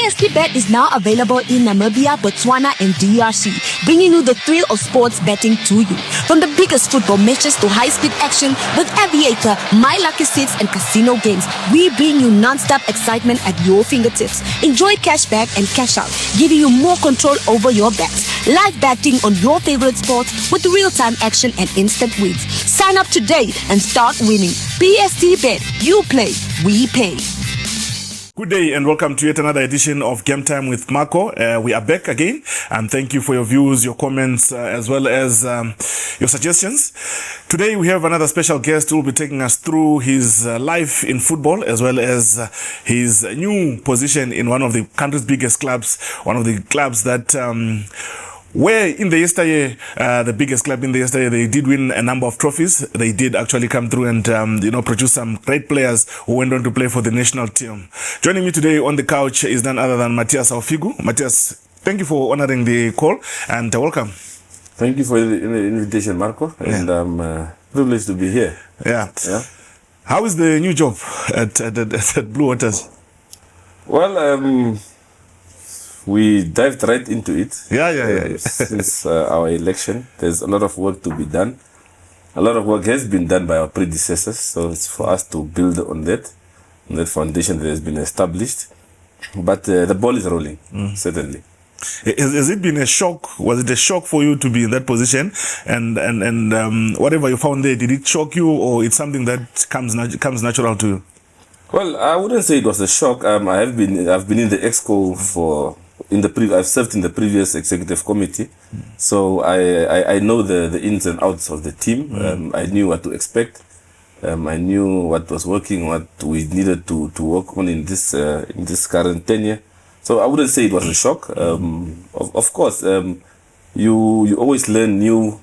PST Bet is now available in Namibia, Botswana, and DRC, bringing you the thrill of sports betting to you. From the biggest football matches to high-speed action with Aviator, My Lucky Six, and casino games, we bring you non-stop excitement at your fingertips. Enjoy cashback and cash out, giving you more control over your bets. Live betting on your favorite sports with real-time action and instant wins. Sign up today and start winning. PST Bet. You play, we pay. Good day and welcome to yet another edition of Game Time with Marco. We are back again and thank you for your views, your comments, as well as your suggestions. Today we have another special guest who will be taking us through his life in football as well as his new position in one of the country's biggest clubs, one of the clubs that where in the yesteryear, the biggest club in the yesteryear, they did win a number of trophies. They did actually come through and, produce some great players who went on to play for the national team. Joining me today on the couch is none other than Mathias Haufiku. Mathias, thank you for honoring the call and welcome. Thank you for the invitation, Marco, and I'm privileged to be here. Yeah. How is the new job at Blue Waters? Well, we dived right into it. Yeah. Since our election, there's a lot of work to be done. A lot of work has been done by our predecessors, so it's for us to build on that foundation that has been established. But the ball is rolling, certainly. Has it been a shock? Was it a shock for you to be in that position? And whatever you found there, did it shock you, or it's something that comes natural to you? Well, I wouldn't say it was a shock. I've been in the exco I've served in the previous executive committee, so I know the ins and outs of the team. I knew what to expect. I knew what was working, what we needed to work on in this current tenure. So I wouldn't say it was a shock. Of course, you always learn new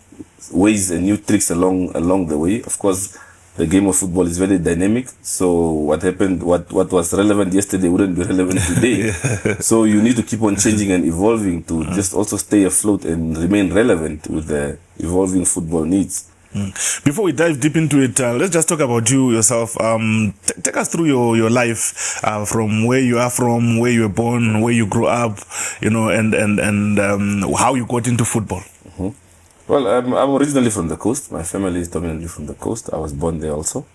ways and new tricks along the way. Of course, the game of football is very dynamic. So what happened, what was relevant yesterday wouldn't be relevant today. So you need to keep on changing and evolving to just also stay afloat and remain relevant with the evolving football needs. Before we dive deep into it, let's just talk about you yourself. Take us through your life, from where you are from, where you were born, where you grew up, and how you got into football. Well, I'm originally from the coast. My family is dominantly from the coast. I was born there also.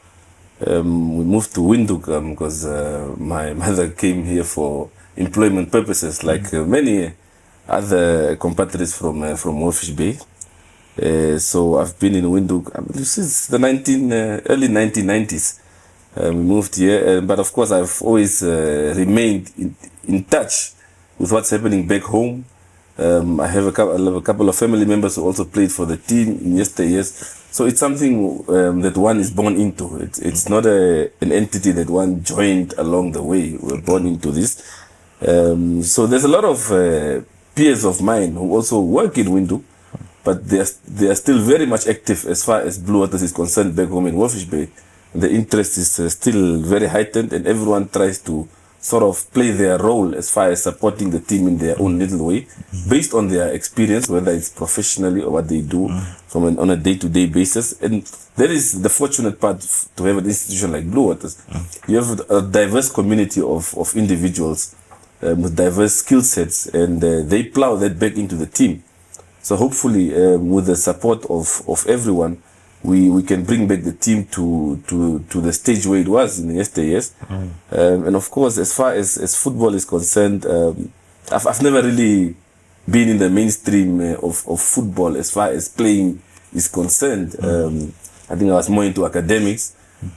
We moved to Windhoek because my mother came here for employment purposes, like many other compatriots from Walfish Bay. So I've been in Windhoek since the early 1990s. We moved here, but of course I've always remained in touch with what's happening back home. I have a couple of family members who also played for the team in yesteryears. So it's something that one is born into. It's not an entity that one joined along the way. We're born into this. So there's a lot of peers of mine who also work in Windhoek, but they are still very much active as far as Blue Waters is concerned back home in Walfish Bay. The interest is still very heightened, and everyone tries to sort of play their role as far as supporting the team in their own little way, based on their experience, whether it's professionally or what they do on a day-to-day basis. And that is the fortunate part to have an institution like Blue Waters. You have a diverse community of individuals with diverse skill sets, and they plow that back into the team. So hopefully, with the support of everyone, we can bring back the team to the stage where it was in yesteryears. And of course, as far as football is concerned, I've never really been in the mainstream of football as far as playing is concerned. I think I was more into academics.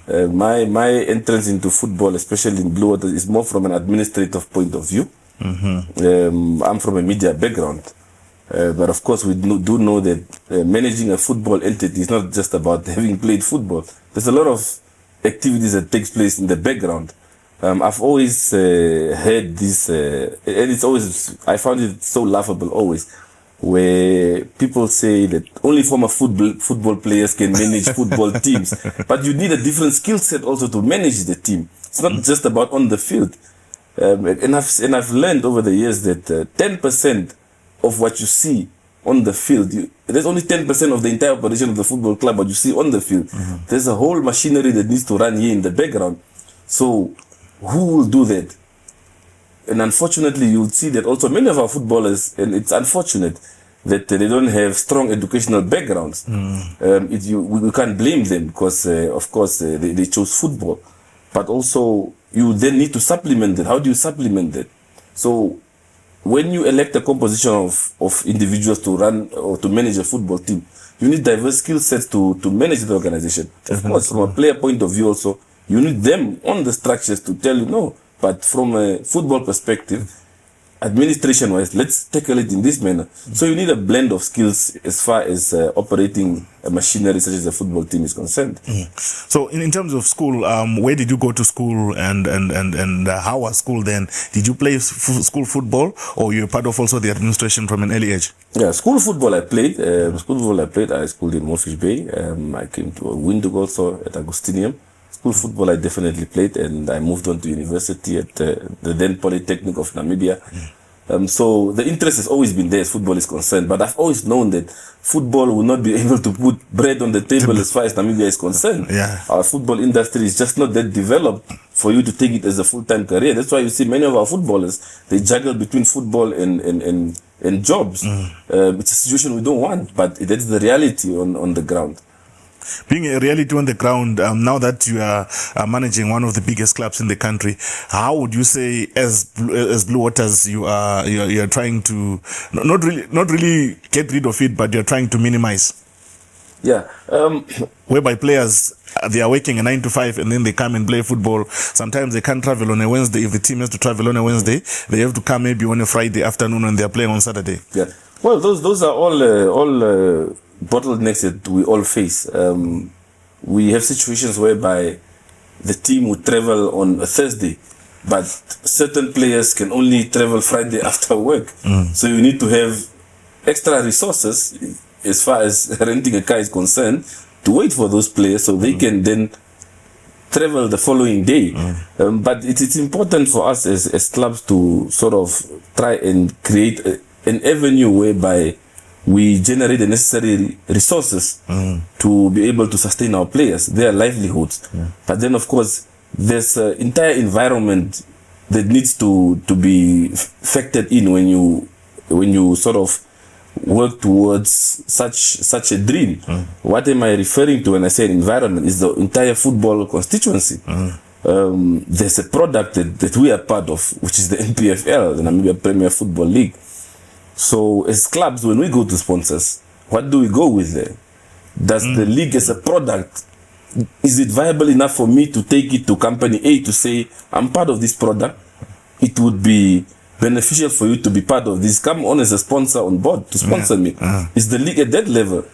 My entrance into football, especially in Blue Waters, is more from an administrative point of view. I'm from a media background. But of course, we do know that managing a football entity is not just about having played football. There's a lot of activities that takes place in the background. I've always heard this, and it's always, I found it so laughable always, where people say that only former football players can manage football teams. But you need a different skill set also to manage the team. It's not just about on the field. And I've learned over the years that 10% of what you see on the field, there's only 10% of the entire operation of the football club what you see on the field. There's a whole machinery that needs to run here in the background. So who will do that? and unfortunately, you'll see that also many of our footballers, and it's unfortunate that they don't have strong educational backgrounds. We can't blame them because, of course, they chose football. But also, you then need to supplement that. How do you supplement that? So, when you elect a composition of individuals to run or to manage a football team, you need diverse skill sets to manage the organization. Of course, from a player point of view also, you need them on the structures to tell you no. But from a football perspective, administration-wise, let's tackle it in this manner. So you need a blend of skills as far as operating a machinery such as a football team is concerned. So in terms of school, where did you go to school and how was school then? Did you play school football or you were part of also the administration from an early age? Yeah, school football I played. I schooled in Morefish Bay. I came to Windhoek also at Agustinium. School football I definitely played, and I moved on to university at the then Polytechnic of Namibia. So the interest has always been there as football is concerned, but I've always known that football will not be able to put bread on the table as far as Namibia is concerned. Yeah. Our football industry is just not that developed for you to take it as a full-time career. That's why you see many of our footballers, they juggle between football and jobs. It's a situation we don't want, but that's the reality on the ground. Being a reality on the ground, now that you are managing one of the biggest clubs in the country, how would you say, as Blue Waters, you are trying to not really get rid of it, but you're trying to minimize? Yeah. Whereby players, they are working a 9 to 5 and then they come and play football. Sometimes they can't travel on a Wednesday. If the team has to travel on a Wednesday, they have to come maybe on a Friday afternoon and they are playing on Saturday. Yeah. Well, those are all bottlenecks that we all face. We have situations whereby the team would travel on a Thursday, but certain players can only travel Friday after work. So you need to have extra resources as far as renting a car is concerned to wait for those players so they can then travel the following day. But it's important for us as clubs to sort of try and create an avenue whereby we generate the necessary resources to be able to sustain our players, their livelihoods. But then, of course, there's an entire environment that needs to be factored in when you sort of work towards such a dream. What am I referring to when I say environment? Is the entire football constituency. There's a product that we are part of, which is the NPFL, the Namibia Premier Football League. So as clubs, when we go to sponsors, what do we go with there? Does the league as a product, is it viable enough for me to take it to company A to say, I'm part of this product? It would be beneficial for you to be part of this. Come on as a sponsor on board to sponsor me. Is the league at that level?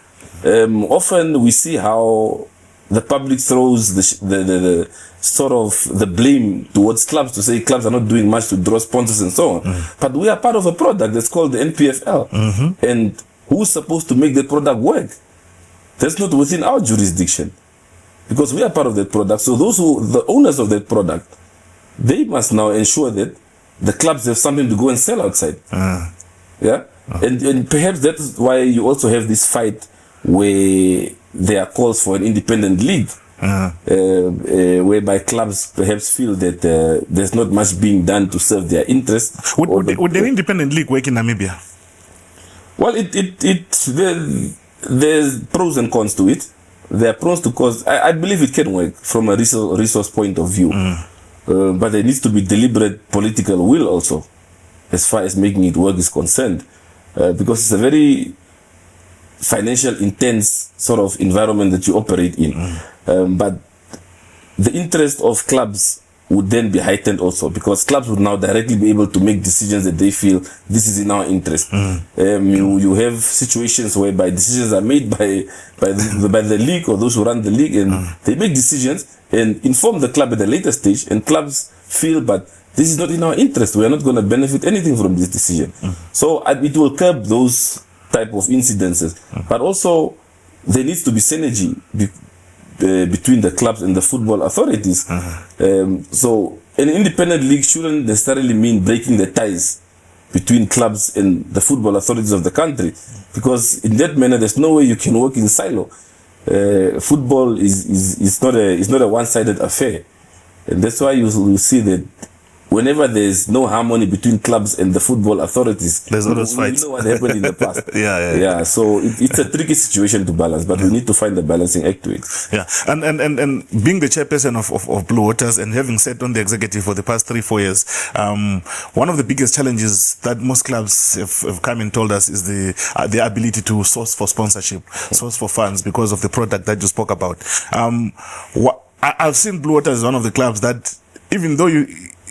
Often we see how the public throws the sort of the blame towards clubs to say clubs are not doing much to draw sponsors and so on. But we are part of a product that's called the NPFL. And who's supposed to make the product work? That's not within our jurisdiction. Because we are part of that product. So the owners of that product, they must now ensure that the clubs have something to go and sell outside. Yeah? And perhaps that's why you also have this fight where there are calls for an independent league, whereby clubs perhaps feel that there's not much being done to serve their interests. Would an independent league work in Namibia? Well, there's pros and cons to it. There are pros to cons. I believe it can work from a resource point of view. But there needs to be deliberate political will also, as far as making it work is concerned. Because it's a very financial intense sort of environment that you operate in. But the interest of clubs would then be heightened also, because clubs would now directly be able to make decisions that they feel this is in our interest. You have situations whereby decisions are made by the league or those who run the league, and they make decisions and inform the club at a later stage, and clubs feel, but this is not in our interest. We are not going to benefit anything from this decision. So it will curb those type of incidences. But also there needs to be synergy between the clubs and the football authorities. So an independent league shouldn't necessarily mean breaking the ties between clubs and the football authorities of the country, because in that manner there's no way you can work in silo. Football is not a one-sided affair, and that's why you see that whenever there's no harmony between clubs and the football authorities, there's always fights. You know what happened in the past. Yeah. So it's a tricky situation to balance, but we need to find the balancing act to it. Yeah, and being the chairperson of Blue Waters and having sat on the executive for the past 3-4 years, one of the biggest challenges that most clubs have come and told us is the ability to source for sponsorship, source for funds because of the product that you spoke about. I've seen Blue Waters as one of the clubs that, even though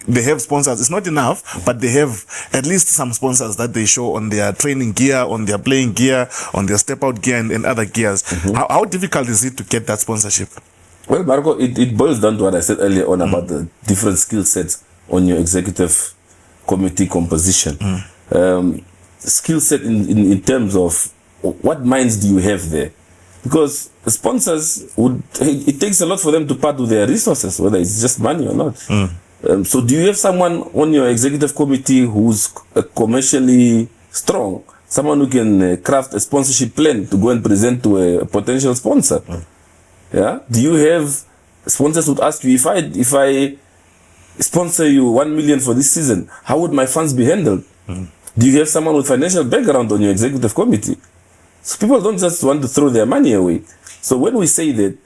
they have sponsors, it's not enough, but they have at least some sponsors that they show on their training gear, on their playing gear, on their step out gear and other gears. How difficult is it to get that sponsorship? Well, Marco, it boils down to what I said earlier on about the different skill sets on your executive committee composition. Skill set in terms of what minds do you have there? Because the sponsors it takes a lot for them to part with their resources, whether it's just money or not. So do you have someone on your executive committee who's commercially strong, someone who can craft a sponsorship plan to go and present to a potential sponsor? Yeah. Do you have sponsors who ask you, if I sponsor you 1 million for this season, how would my funds be handled? Do you have someone with financial background on your executive committee? So people don't just want to throw their money away. So when we say that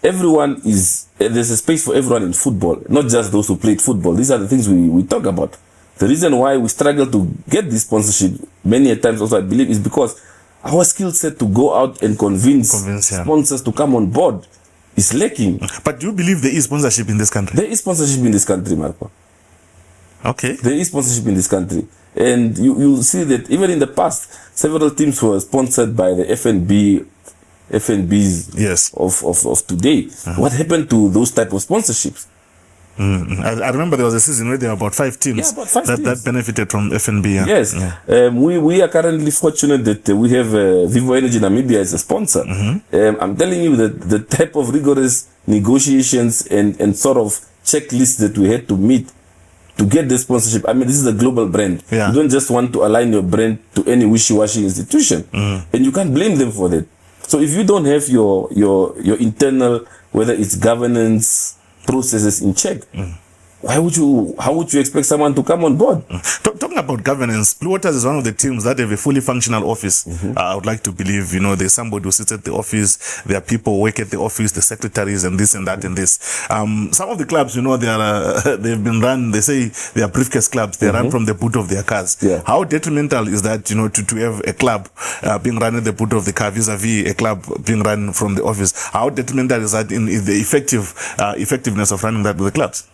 there's a space for everyone in football, not just those who played football. These are the things we talk about. The reason why we struggle to get this sponsorship many a times also, I believe, is because our skill set to go out and convince sponsors to come on board is lacking. But do you believe there is sponsorship in this country? There is sponsorship in this country, Marco. Okay. There is sponsorship in this country. And you'll see that even in the past, several teams were sponsored by the FNBs of today. What happened to those type of sponsorships? I remember there was a season where there were about 5 teams, that benefited from FNB. Yes. We are currently fortunate that we have Vivo Energy Namibia as a sponsor. I'm telling you that the type of rigorous negotiations and sort of checklists that we had to meet to get the sponsorship. I mean, this is a global brand. You don't just want to align your brand to any wishy-washy institution. And you can't blame them for that. So if you don't have your internal, whether it's governance processes in check, how would you expect someone to come on board? Talking about governance, Blue Waters is one of the teams that have a fully functional office. I would like to believe, there's somebody who sits at the office, there are people who work at the office, the secretaries and this and that and this. Some of the clubs, they've been run, they say they are briefcase clubs, they run from the boot of their cars. How detrimental is that, to have a club being run at the boot of the car vis-a-vis a club being run from the office? How detrimental is that in the effectiveness of running that with the clubs?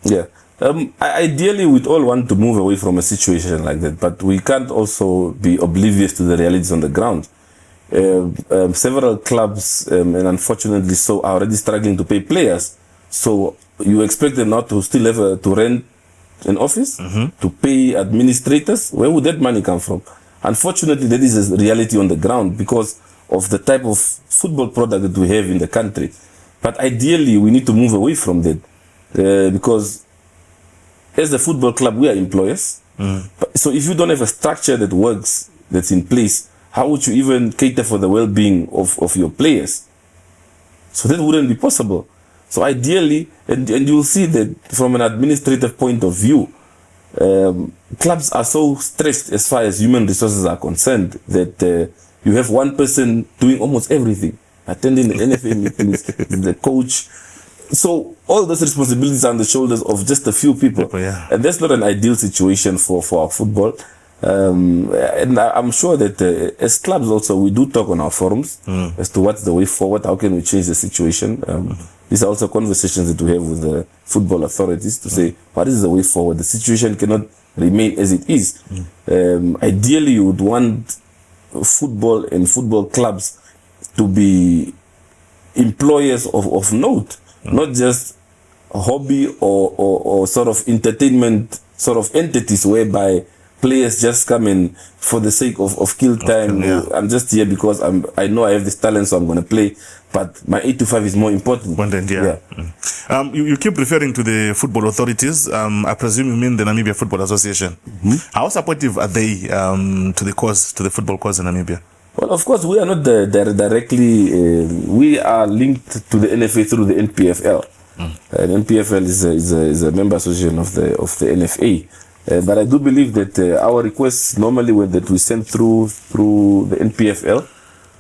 Ideally, we'd all want to move away from a situation like that, but we can't also be oblivious to the realities on the ground. Several clubs, and unfortunately so, are already struggling to pay players. So you expect them not to still have to rent an office, to pay administrators? Where would that money come from? Unfortunately, that is a reality on the ground because of the type of football product that we have in the country. But ideally, we need to move away from that because as a football club, we are employers. So if you don't have a structure that works, that's in place, how would you even cater for the well-being of your players? So that wouldn't be possible. So ideally, and you'll see that from an administrative point of view, clubs are so stressed as far as human resources are concerned that you have one person doing almost everything, attending the NFA meetings, the coach. So all those responsibilities are on the shoulders of just a few people. And that's not an ideal situation for our football. And I'm sure that as clubs also, we do talk on our forums as to what's the way forward, how can we change the situation. These are also conversations that we have with the football authorities to say, what is the way forward? The situation cannot remain as it is. Ideally, you would want football and football clubs to be employers of note. Not just a hobby or sort of entertainment sort of entities whereby players just come in for the sake of kill time. I'm just here because I know I have this talent, so I'm going to play. But my 8 to 5 is more important. You keep referring to the football authorities. I presume you mean the Namibia Football Association. How supportive are they to the football cause in Namibia? Well, of course, we are not directly, we are linked to the NFA through the NPFL. And NPFL is a member association of the NFA. But I do believe that our requests normally that we send through the NPFL.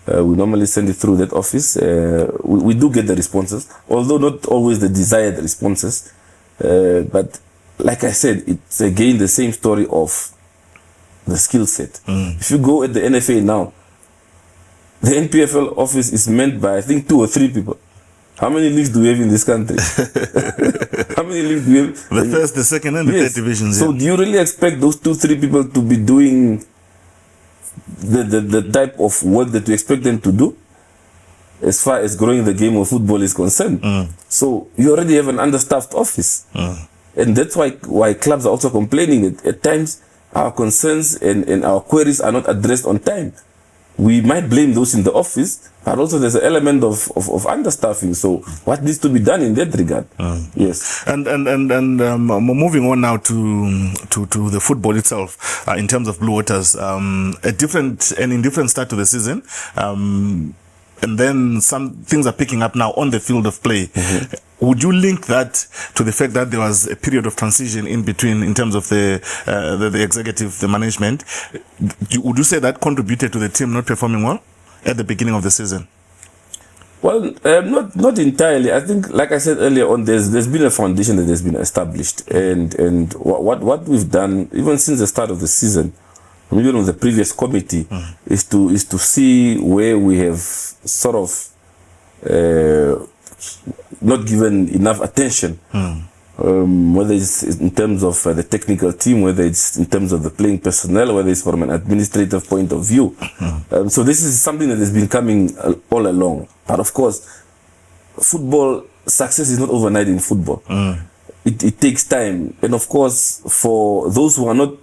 We normally send it through that office. We do get the responses, although not always the desired responses. But like I said, it's again the same story of the skill set. If you go at the NFA now, the NPFL office is meant by, I think, 2 or 3 people. How many leagues do we have in this country? How many leagues do we have? The first, the second, and the third divisions. So do you really expect those 2-3 people to be doing the type of work that we expect them to do as far as growing the game of football is concerned? So you already have an understaffed office. And that's why clubs are also complaining that at times our concerns and our queries are not addressed on time. We might blame those in the office, but also there's an element of understaffing. So what needs to be done in that regard? Yes. And moving on now to the football itself, in terms of Blue Waters, a different and indifferent start to the season. And then some things are picking up now on the field of play. Would you link that to the fact that there was a period of transition in between in terms of the executive, the management? Would you say that contributed to the team not performing well at the beginning of the season? Well, not entirely. I think, like I said earlier on, there's been a foundation that has been established, and what we've done even since the start of the season, even with the previous committee, is to see where we have sort of not given enough attention, whether it's in terms of the technical team, whether it's in terms of the playing personnel, whether it's from an administrative point of view. So this is something that has been coming all along. But of course, football success is not overnight in football. It takes time, and of course, for those who are not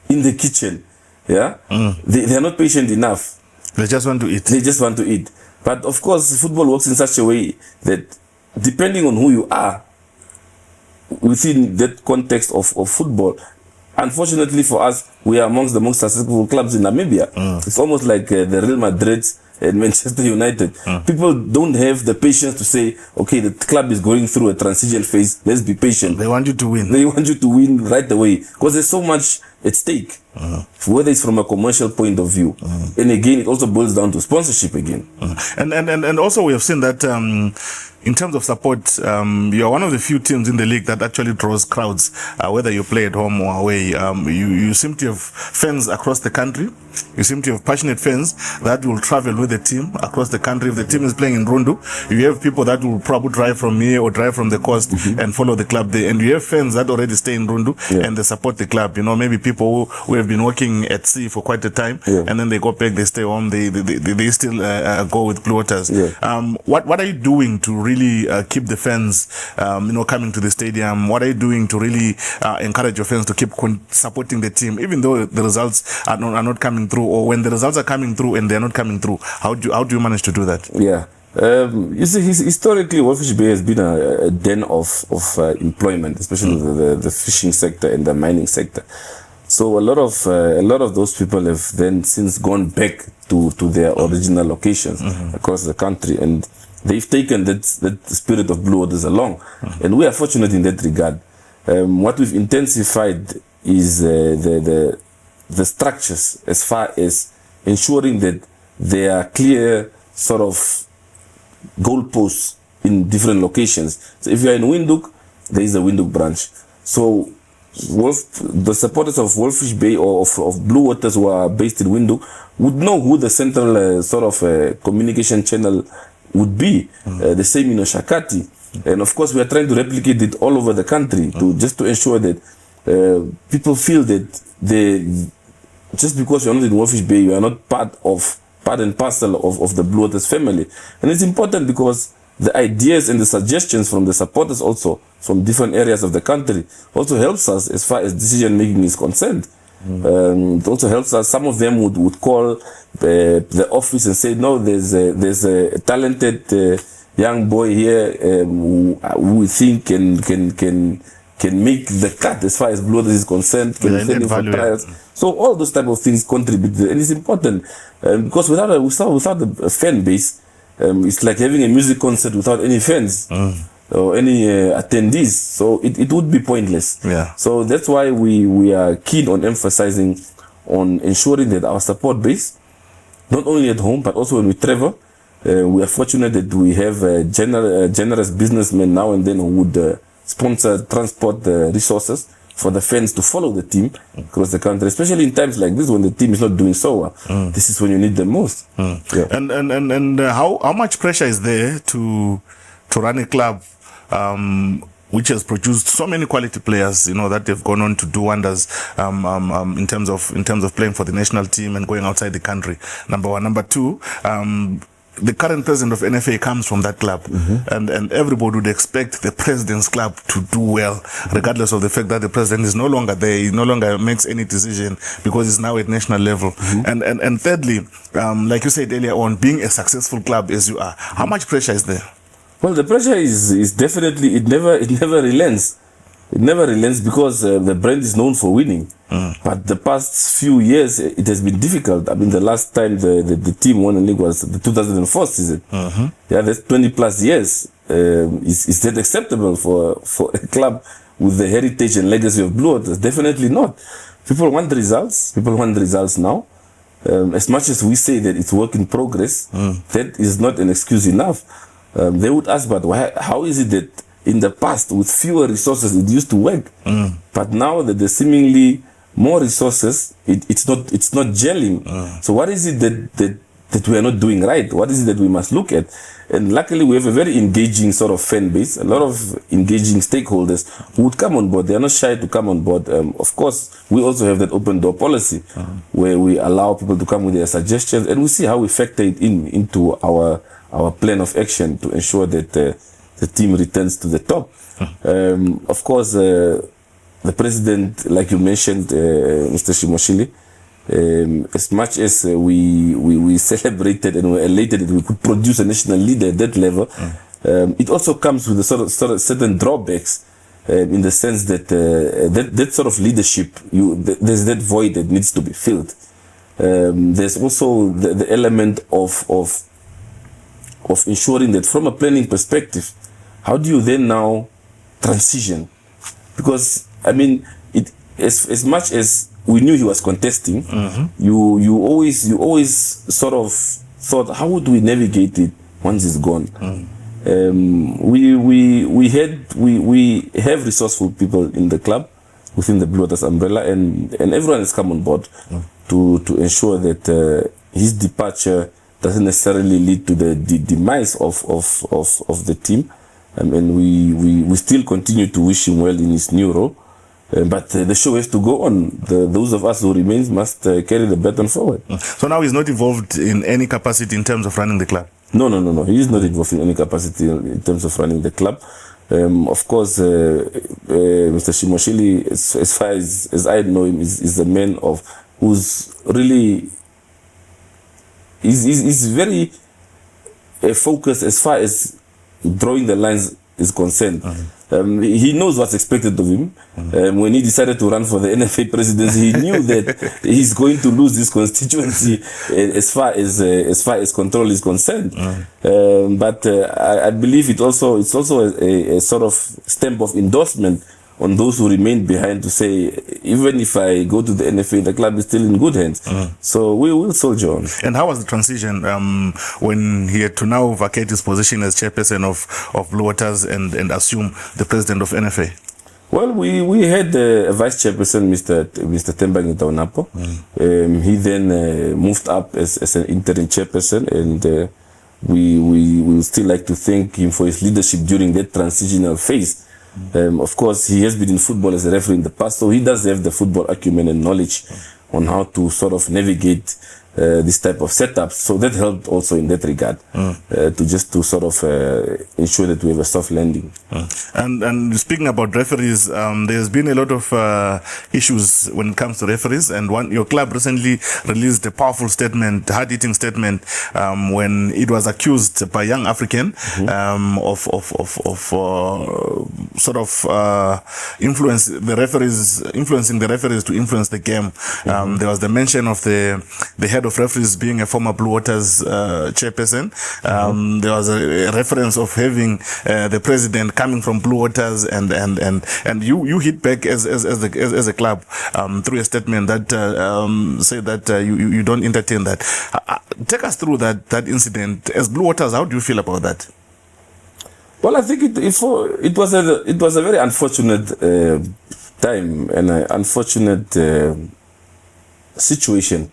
in the kitchen, they are not patient enough. They just want to eat. They just want to eat. But of course, football works in such a way that depending on who you are within that context of football, unfortunately for us, we are amongst the most successful clubs in Namibia. It's almost like the Real Madrid and Manchester United. People don't have the patience to say, okay, the club is going through a transition phase, let's be patient. They want you to win. They want you to win right away because there's so much at stake, whether it's from a commercial point of view. And again, it also boils down to sponsorship again. And also we have seen that in terms of support, you are one of the few teams in the league that actually draws crowds, whether you play at home or away. You seem to have fans across the country. You seem to have passionate fans that will travel with the team across the country. If the team is playing in Rundu, you have people that will probably drive from here or drive from the coast and follow the club there. And you have fans that already stay in Rundu and they support the club. You know, maybe people who have been working at sea for quite a time and then they go back, they stay home, they still go with Blue Waters. What are you doing to really keep the fans, coming to the stadium? What are you doing to really encourage your fans to keep supporting the team, even though the results are not coming through, or when the results are coming through and they're not coming through? How do you manage to do that? You see, historically, Wolfish Bay has been a den of employment, especially the fishing sector and the mining sector. So a lot of those people have then since gone back to their original locations across the country, and they've taken that spirit of Blue Waters along, and we are fortunate in that regard. What we've intensified is the structures as far as ensuring that there are clear sort of goalposts in different locations. So if you are in Windhoek, there is a Windhoek branch. So the supporters of Wolfish Bay or of Blue Waters who are based in Windhoek would know who the central sort of communication channel would be. The same in Oshakati. And of course, we are trying to replicate it all over the country just to ensure that people feel that just because you're not in Wolfish Bay, you are not part and parcel of the Blue Waters family. And it's important because the ideas and the suggestions from the supporters also from different areas of the country also helps us as far as decision making is concerned. It also helps us. Some of them would call the office and say, no, there's a talented young boy here who we think can make the cut as far as Blue Waters is concerned, can send him for trials. So all those type of things contribute, and it's important because without a fan base, it's like having a music concert without any fans. or any attendees. So it would be pointless. Yeah. So that's why we are keen on emphasizing on ensuring that our support base, not only at home but also when we travel, we are fortunate that we have generous businessmen now and then who would sponsor transport resources for the fans to follow the team across the country, especially in times like this when the team is not doing so well. This is when you need them most. Yeah. And how much pressure is there to run a club which has produced so many quality players, that they've gone on to do wonders in terms of playing for the national team and going outside the country? Number one. Number two, the current president of NFA comes from that club, and everybody would expect the president's club to do well, regardless of the fact that the president is no longer there. He no longer makes any decision because he's now at national level. And thirdly, like you said earlier on, being a successful club as you are, how much pressure is there? Well, the pressure is definitely, it never relents. It never relents because the brand is known for winning. But the past few years, it has been difficult. I mean, the last time the team won the league was the 2004 season. Yeah, that's 20 plus years. Is that acceptable for a club with the heritage and legacy of Blue Waters? Definitely not. People want results. People want results now. As much as we say that it's work in progress, that is not an excuse enough. They would ask, but how is it that in the past, with fewer resources, it used to work, but now that there's seemingly more resources, it's not gelling. So what is it that we are not doing right? What is it that we must look at? And luckily, we have a very engaging sort of fan base, a lot of engaging stakeholders who would come on board. They are not shy to come on board. Of course, we also have that open door policy where we allow people to come with their suggestions, and we see how we factor it into our plan of action to ensure that the team returns to the top. Of course, the president, like you mentioned, Mr. Shimoshili, as much as we celebrated and were elated that we could produce a national leader at that level, it also comes with a sort of certain drawbacks in the sense that that sort of leadership, there's that void that needs to be filled. There's also the element of ensuring that from a planning perspective, how do you then now transition? Because I mean, as much as we knew he was contesting, you always sort of thought, how would we navigate it once he's gone? We have resourceful people in the club within the Blue Waters umbrella, and everyone has come on board to ensure that his departure doesn't necessarily lead to the demise of the team. And we still continue to wish him well in his new role. But the show has to go on. Those of us who remain must carry the baton forward. So now he's not involved in any capacity in terms of running the club? No. He is not involved in any capacity in terms of running the club. Of course, Mr. Shimoshili, as far as I know him, is a man who's really is very focused as far as drawing the lines is concerned. He knows what's expected of him. When he decided to run for the NFA presidency, he knew that he's going to lose this constituency as far as control is concerned. But I believe it's also a sort of stamp of endorsement on those who remain behind to say, even if I go to the NFA, the club is still in good hands. So we will soldier on. And how was the transition when he had to now vacate his position as chairperson of Blue Waters and assume the president of NFA? Well, we had a vice chairperson, Mr. Tembang Ntaunapo. He then moved up as an interim chairperson, and we would still like to thank him for his leadership during that transitional phase. Of course, he has been in football as a referee in the past, so he does have the football acumen and knowledge on how to sort of navigate this type of setups. So that helped also in that regard, to sort of ensure that we have a soft landing. And speaking about referees, there's been a lot of issues when it comes to referees, and your club recently released a powerful statement, hard-hitting statement, when it was accused by Young African of influencing the referees to influence the game. There was the mention of the head of referees being a former Blue Waters chairperson. There was a reference of having the president coming from Blue Waters, and you hit back as a club through a statement that said that you don't entertain that. Take us through that incident. As Blue Waters, how do you feel about that? Well, I think it was a very unfortunate time and an unfortunate situation,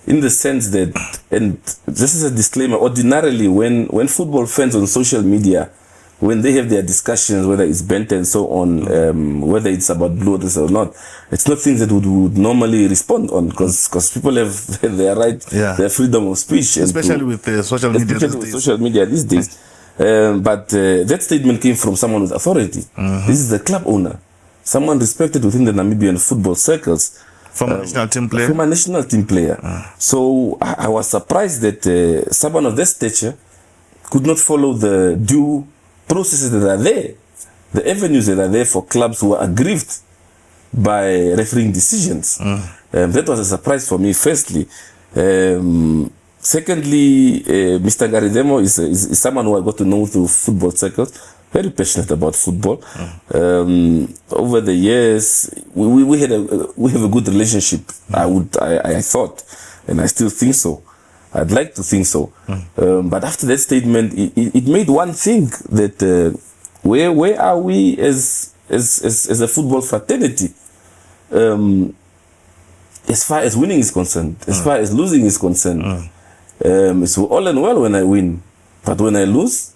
in the sense that, and this is a disclaimer, ordinarily when football fans on social media, when they have their discussions, whether it's bent and so on, whether it's about Blue Waters or not, it's not things that would normally respond on, because people have their right, their freedom of speech, especially with social media these days. But that statement came from someone with authority. This is the club owner, someone respected within the Namibian football circles. Former national team player. Former national team player. So I was surprised that someone of that stature could not follow the due processes that are there, the avenues that are there for clubs who are aggrieved by refereeing decisions. That was a surprise for me, firstly. Secondly, Mr. Garidemo is someone who I got to know through football circles, very passionate about football. Over the years, we have a good relationship. I thought, and I still think so. I'd like to think so. But after that statement, it made one think that where are we as a football fraternity? As far as winning is concerned, as far as losing is concerned. It's all and well when I win, but when I lose,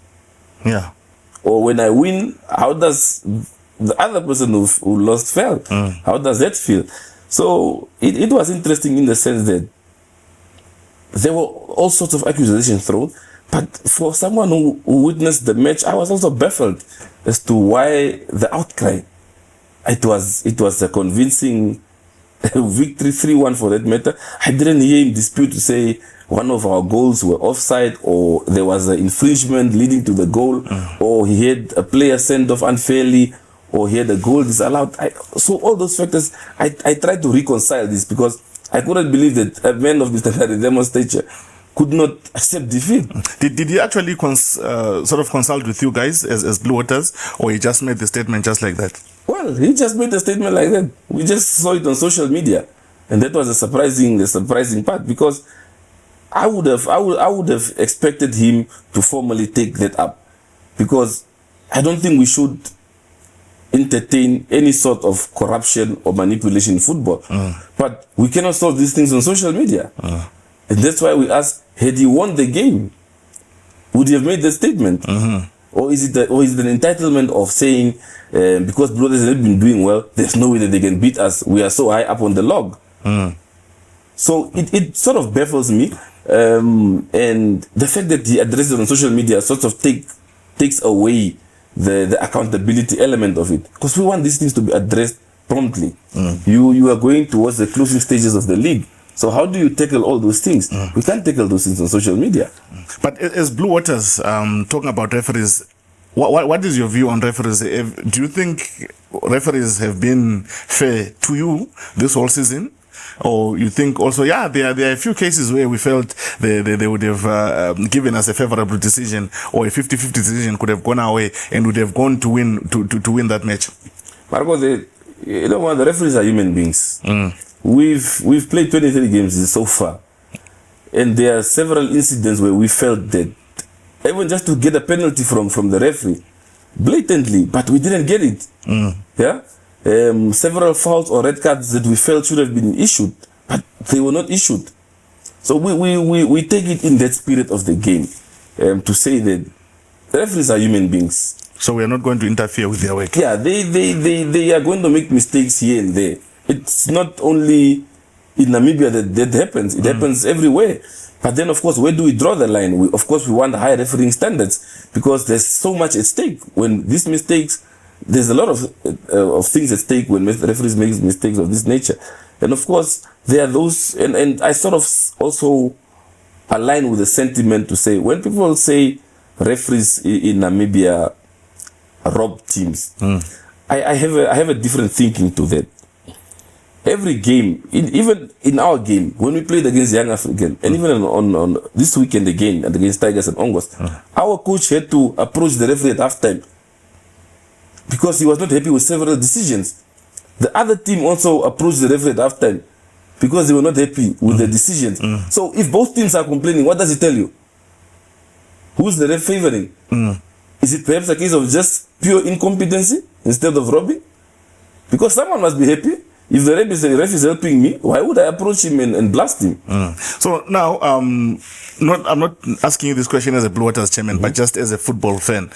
or when I win, how does the other person who lost feel? How does that feel? So it was interesting in the sense that there were all sorts of accusations thrown, but for someone who witnessed the match, I was also baffled as to why the outcry. It was a convincing victory, 3-1 for that matter. I didn't hear him dispute to say one of our goals were offside, or there was an infringement leading to the goal, or he had a player sent off unfairly, or he had a goal disallowed. So all those factors, I tried to reconcile this, because I couldn't believe that a man of Mr. Garidemo's stature could not accept defeat. Did he actually sort of consult with you guys as Blue Waters, or he just made the statement just like that? Well, he just made a statement like that. We just saw it on social media, and that was the surprising part, because I would have expected him to formally take that up, because I don't think we should entertain any sort of corruption or manipulation in football. But we cannot solve these things on social media. And that's why we ask, had he won the game, would he have made the statement? Or is it an entitlement of saying, because Blue Waters have not been doing well, there's no way that they can beat us, we are so high up on the log. So it sort of baffles me. And the fact that he addresses it on social media sort of takes away the accountability element of it, because we want these things to be addressed promptly. You are going towards the closing stages of the league, so how do you tackle all those things? We can't tackle those things on social media. But as Blue Waters, talking about referees, what is your view on referees? Do you think referees have been fair to you this whole season? Or you think also, there are a few cases where we felt they would have given us a favorable decision, or a 50-50 decision could have gone our way and would have gone to win that match? Marco, the referees are human beings. We've played 23 games so far, and there are several incidents where we felt that even just to get a penalty from the referee, blatantly, but we didn't get it. Several fouls or red cards that we felt should have been issued, but they were not issued. So we take it in that spirit of the game, to say that referees are human beings. So we are not going to interfere with their work. Yeah, they are going to make mistakes here and there. It's not only in Namibia that happens. It happens everywhere. But then, of course, where do we draw the line? We want high refereeing standards, because there's so much at stake. When these mistakes, there's a lot of things at stake when referees make mistakes of this nature. And of course, there are those, and I sort of also align with the sentiment to say, when people say referees in Namibia rob teams, I have a different thinking to that. every game, even in our game, when we played against Young African, and even on this weekend again against Tigers and Ongos, our coach had to approach the referee at halftime because he was not happy with several decisions. The other team also approached the referee at halftime because they were not happy with the decisions. So if both teams are complaining, what does it tell you? Who's the ref favoring? Is it perhaps a case of just pure incompetency instead of robbing? Because someone must be happy. If the ref is helping me, why would I approach him and blast him? So now, I'm not asking you this question as a Blue Waters chairman, but just as a football fan.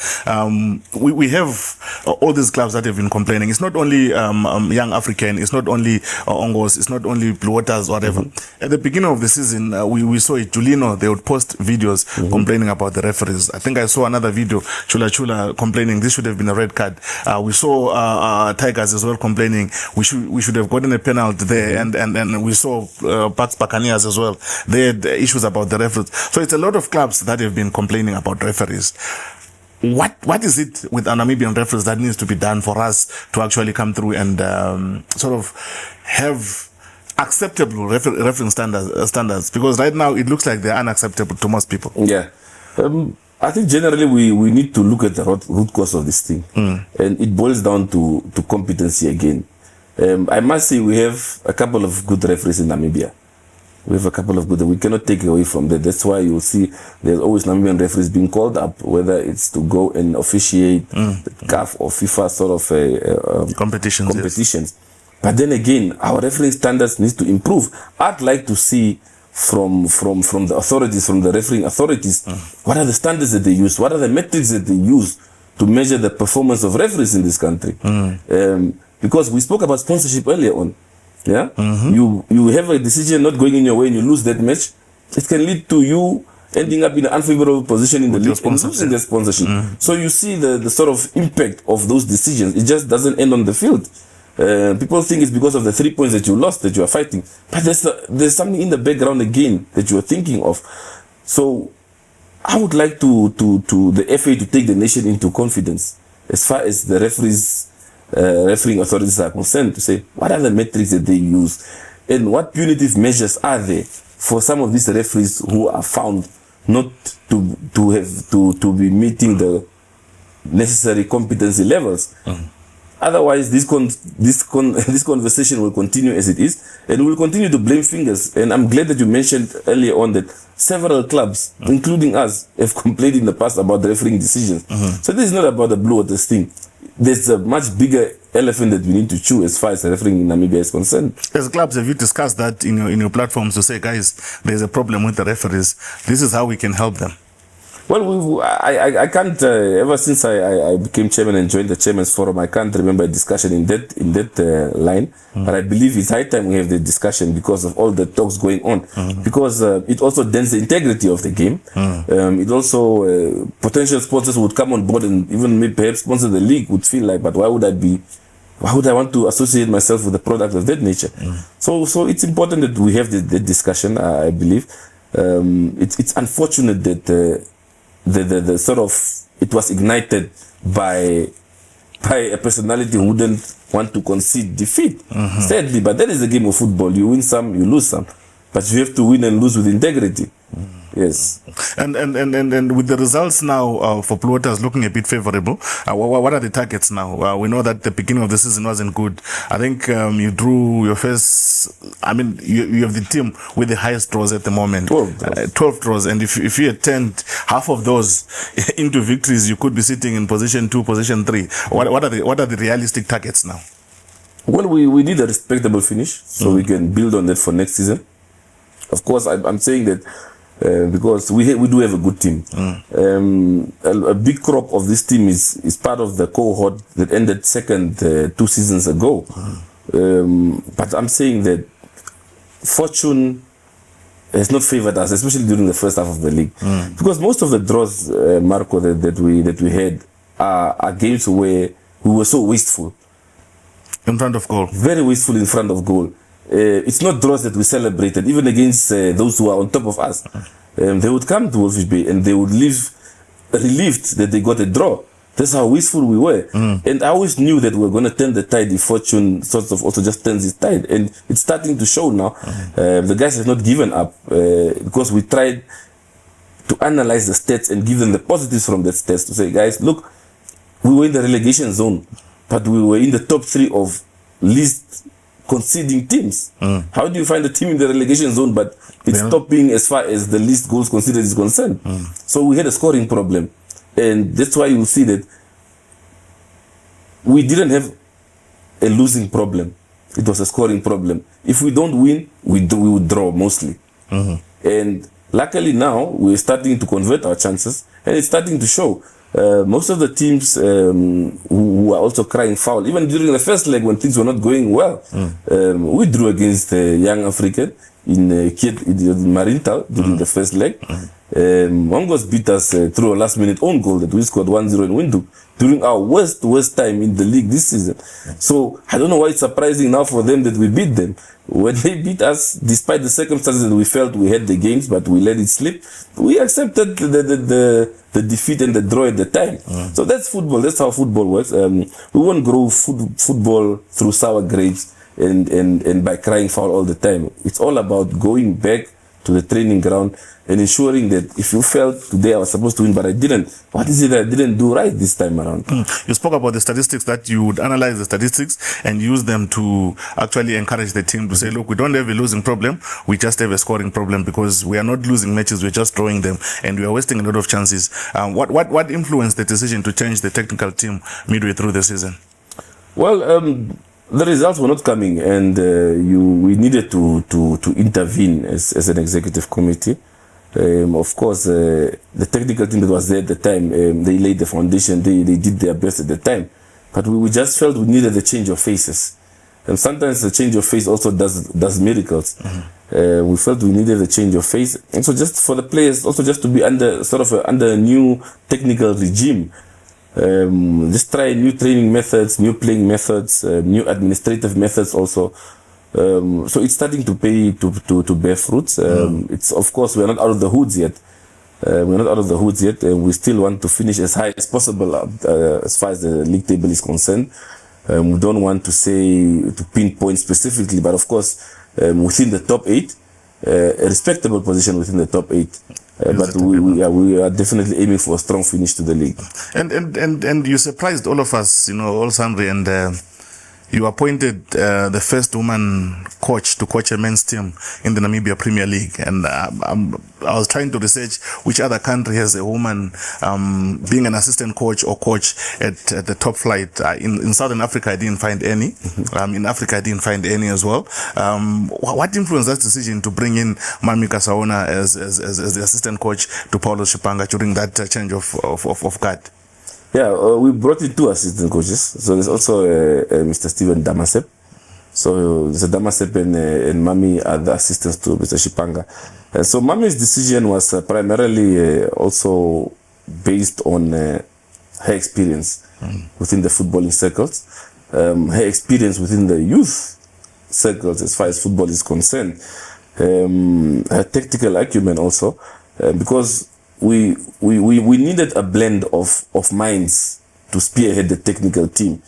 We have all these clubs that have been complaining. It's not only Young African, it's not only Ongos, it's not only Blue Waters, whatever. At the beginning of the season, we saw it. Julino, they would post videos complaining about the referees. I think I saw another video, Chula complaining this should have been a red card. We saw Tigers as well complaining we should have gotten a penalty there, and we saw Bucks Buccaneers as well. They had issues about the referees. So it's a lot of clubs that have been complaining about referees. What is it with our Namibian referees that needs to be done for us to actually come through and sort of have acceptable refereeing standards? Because right now it looks like they're unacceptable to most people. Yeah. I think generally we need to look at the root cause of this thing. And it boils down to competency again. I must say we have a couple of good referees in Namibia. We have a couple of good, we cannot take away from that. That's why you'll see there's always Namibian referees being called up, whether it's to go and officiate the CAF or FIFA sort of competitions. Yes. But then again, our refereeing standards need to improve. I'd like to see from the authorities, from the refereeing authorities, what are the standards that they use? What are the metrics that they use to measure the performance of referees in this country? Because we spoke about sponsorship earlier on. Yeah, you have a decision not going in your way and you lose that match. It can lead to you ending up in an unfavorable position in the league and losing the sponsorship. So you see the sort of impact of those decisions. It just doesn't end on the field. People think it's because of the 3 points that you lost that you are fighting, but there's something in the background again that you are thinking of. So I would like to the FA to take the nation into confidence as far as the refereeing authorities are concerned, to say what are the metrics that they use and what punitive measures are there for some of these referees who are found not to be meeting the necessary competency levels. Otherwise, this conversation will continue as it is, and we'll continue to blame fingers. And I'm glad that you mentioned earlier on that several clubs, including us, have complained in the past about the refereeing decisions. So this is not about the Blue Waters thing. There's a much bigger elephant that we need to chew as far as the refereeing in Namibia is concerned. As clubs, have you discussed that in your platforms to say, guys, there's a problem with the referees, this is how we can help them? Well, I can't. Ever since I became chairman and joined the chairman's forum, I can't remember a discussion in that line. But I believe it's high time we have the discussion because of all the talks going on. Because it also dents the integrity of the game. It also potential sponsors would come on board and even maybe perhaps sponsor the league would feel like, but why would I want to associate myself with a product of that nature? So it's important that we have the discussion. I believe it's unfortunate that. The sort of it was ignited by a personality who wouldn't want to concede defeat. Sadly, but that is the game of football. You win some, you lose some, but you have to win and lose with integrity. Yes. And with the results now for Blue Waters looking a bit favorable, what are the targets now? We know that the beginning of the season wasn't good. I think you drew your first. I mean, you have the team with the highest draws at the moment. 12 draws. And if you had turned half of those into victories, you could be sitting in position 2, position 3. What are the realistic targets now? Well, we need a respectable finish so we can build on that for next season. Of course, I'm saying that. Because we do have a good team. A big crop of this team is part of the cohort that ended second 2 seasons ago. But I'm saying that fortune has not favored us, especially during the first half of the league. Because most of the draws, Marco, that we had are games where we were so wasteful. In front of goal. Very wasteful in front of goal. It's not draws that we celebrated, even against those who are on top of us. They would come to Wolfish Bay and they would leave relieved that they got a draw. That's how wasteful we were. And I always knew that we were going to turn the tide if fortune sort of also just turns its tide. And it's starting to show now. The guys have not given up because we tried to analyze the stats and give them the positives from that stats to say, guys, look, we were in the relegation zone, but we were in the top 3 of least conceding teams. How do you find a team in the relegation zone, but it's topping as far as the least goals conceded is concerned? So we had a scoring problem. And that's why you see that we didn't have a losing problem. It was a scoring problem. If we don't win, we would draw mostly. And luckily now, we're starting to convert our chances, and it's starting to show. Most of the teams who are also crying foul, even during the first leg when things were not going well, we drew against Young African in Marintal during the first leg. Mongos beat us through a last-minute own goal that we scored 1-0 in Windhoek during our worst time in the league this season. So I don't know why it's surprising now for them that we beat them. When they beat us, despite the circumstances that we felt we had the games, but we let it slip, we accepted the defeat and the draw at the time. So that's football. That's how football works. We won't grow football through sour grapes and by crying foul all the time. It's all about going back to the training ground and ensuring that if you felt today I was supposed to win but I didn't, what is it that I didn't do right this time around? You spoke about the statistics, that you would analyze the statistics and use them to actually encourage the team to say, look, we don't have a losing problem, we just have a scoring problem because we are not losing matches, we're just drawing them and we are wasting a lot of chances. What influenced the decision to change the technical team midway through the season? Well, the results were not coming, and we needed to intervene as an executive committee. Of course, the technical team that was there at the time, they laid the foundation, they did their best at the time. But we just felt we needed a change of faces. And sometimes the change of face also does miracles. We felt we needed a change of face. And so just for the players, also just to be under a new technical regime. Just try new training methods, new playing methods, new administrative methods also. So it's starting to bear fruits. It's, of course, we're not out of the woods yet. We still want to finish as high as possible as far as the league table is concerned. We don't want to pinpoint specifically, but of course, within the top 8, a respectable position within the top 8. But we are definitely aiming for a strong finish to the league. And you surprised all of us, all Sandri, and you appointed the first woman coach to coach a men's team in the Namibia Premier League. And I was trying to research which other country has a woman being an assistant coach or coach at the top flight. In Southern Africa, I didn't find any. In Africa, I didn't find any as well. What influenced that decision to bring in Mami Kasaona as the assistant coach to Paulo Shipanga during that change of guard? Yeah, we brought in 2 assistant coaches. So there's also Mr. Steven Damasep. So Mr. Damasep and Mami are the assistants to Mr. Shipanga. So Mami's decision was primarily also based on her experience within the footballing circles, her experience within the youth circles as far as football is concerned, her tactical acumen also, because we needed a blend of minds to spearhead the technical team.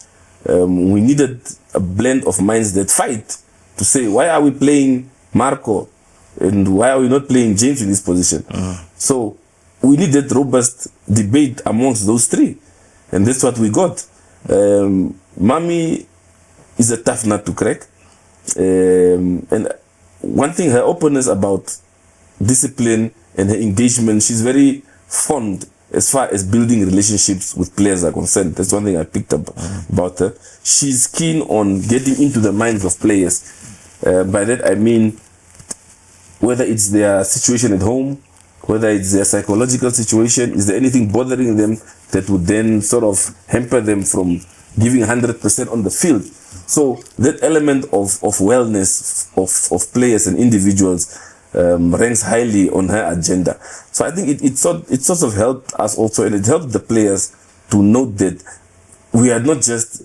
We needed a blend of minds that fight to say, why are we playing Marco and why are we not playing James in this position? So we needed robust debate amongst those 3, and that's what we got. Mami is a tough nut to crack, and one thing, her openness about discipline and her engagement, she's very fond as far as building relationships with players are concerned. That's one thing I picked up about her. She's keen on getting into the minds of players. By that I mean whether it's their situation at home, whether it's their psychological situation, is there anything bothering them that would then sort of hamper them from giving 100% on the field. So that element of wellness of players and individuals ranks highly on her agenda. So I think it sort of helped us also, and it helped the players to note that we are not just